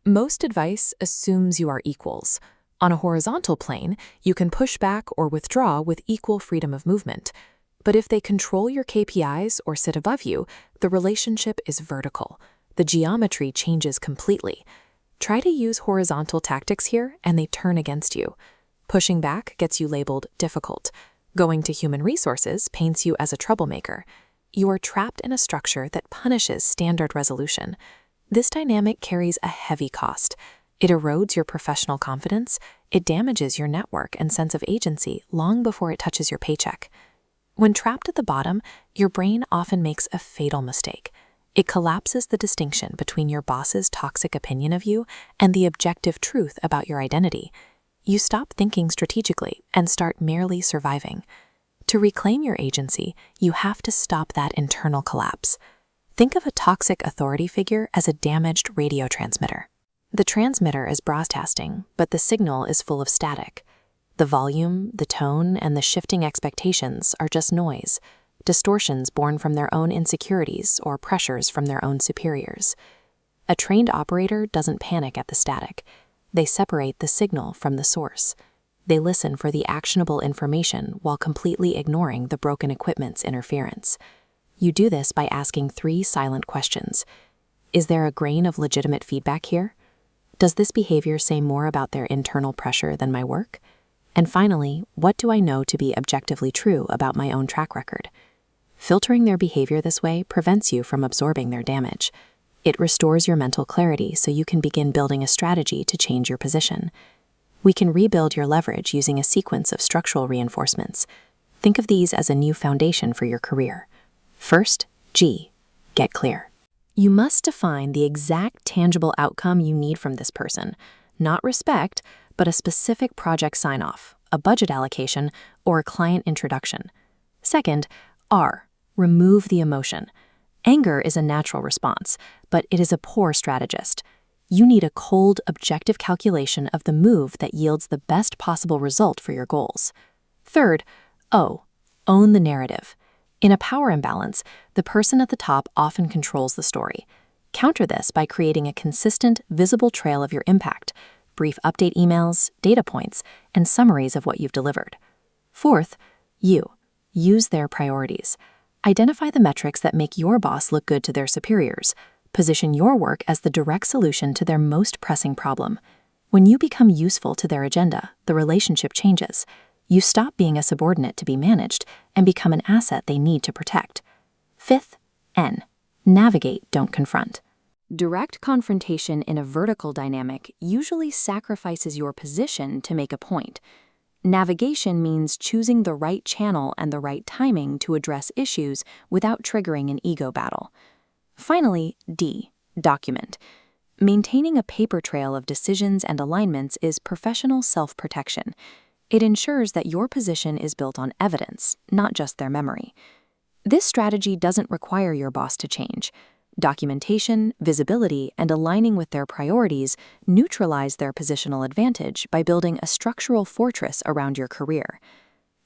Most advice assumes you are equals. On a horizontal plane, you can push back or withdraw with equal freedom of movement. But if they control your KPIs or sit above you, the relationship is vertical. The geometry changes completely. Try to use horizontal tactics here, and they turn against you. Pushing back gets you labeled difficult. Going to human resources paints you as a troublemaker. You are trapped in a structure that punishes standard resolution. This dynamic carries a heavy cost. It erodes your professional confidence, it damages your network and sense of agency long before it touches your paycheck. When trapped at the bottom, your brain often makes a fatal mistake. It collapses the distinction between your boss's toxic opinion of you and the objective truth about your identity. You stop thinking strategically and start merely surviving. To reclaim your agency, you have to stop that internal collapse. Think of a toxic authority figure as a damaged radio transmitter. The transmitter is broadcasting, but the signal is full of static. The volume, the tone, and the shifting expectations are just noise, distortions born from their own insecurities or pressures from their own superiors. A trained operator doesn't panic at the static. They separate the signal from the source. They listen for the actionable information while completely ignoring the broken equipment's interference. You do this by asking 3 silent questions. Is there a grain of legitimate feedback here? Does this behavior say more about their internal pressure than my work? And finally, what do I know to be objectively true about my own track record? Filtering their behavior this way prevents you from absorbing their damage. It restores your mental clarity so you can begin building a strategy to change your position. We can rebuild your leverage using a sequence of structural reinforcements. Think of these as a new foundation for your career. First, G, get clear. You must define the exact tangible outcome you need from this person, not respect, but a specific project sign-off, a budget allocation, or a client introduction. Second, R, remove the emotion. Anger is a natural response, but it is a poor strategist. You need a cold, objective calculation of the move that yields the best possible result for your goals. Third, O, own the narrative. In a power imbalance, the person at the top often controls the story. Counter this by creating a consistent, visible trail of your impact, brief update emails, data points, and summaries of what you've delivered. Fourth, U, use their priorities. Identify the metrics that make your boss look good to their superiors. Position your work as the direct solution to their most pressing problem. When you become useful to their agenda, the relationship changes. You stop being a subordinate to be managed and become an asset they need to protect. Fifth, N, navigate, don't confront. Direct confrontation in a vertical dynamic usually sacrifices your position to make a point. Navigation means choosing the right channel and the right timing to address issues without triggering an ego battle. Finally, D, document. Maintaining a paper trail of decisions and alignments is professional self-protection. It ensures that your position is built on evidence, not just their memory. This strategy doesn't require your boss to change. Documentation, visibility, and aligning with their priorities neutralize their positional advantage by building a structural fortress around your career.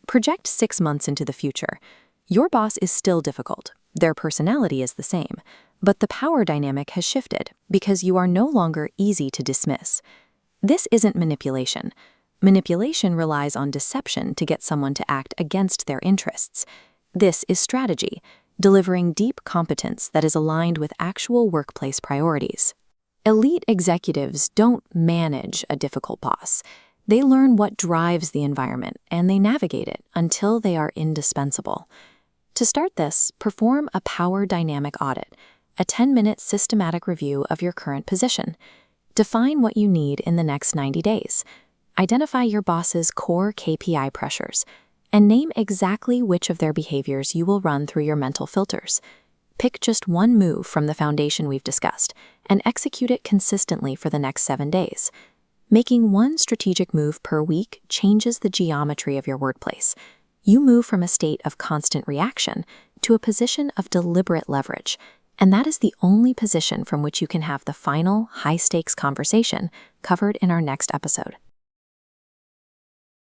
Project 6 months into the future. Your boss is still difficult. Their personality is the same, but the power dynamic has shifted because you are no longer easy to dismiss. This isn't manipulation. Manipulation relies on deception to get someone to act against their interests. This is strategy, delivering deep competence that is aligned with actual workplace priorities. Elite executives don't manage a difficult boss. They learn what drives the environment and they navigate it until they are indispensable. To start this, perform a power dynamic audit, a 10-minute systematic review of your current position. Define what you need in the next 90 days. Identify your boss's core KPI pressures, and name exactly which of their behaviors you will run through your mental filters. Pick just one move from the foundation we've discussed and execute it consistently for the next 7 days. Making one strategic move per week changes the geometry of your workplace. You move from a state of constant reaction to a position of deliberate leverage, and that is the only position from which you can have the final, high-stakes conversation covered in our next episode.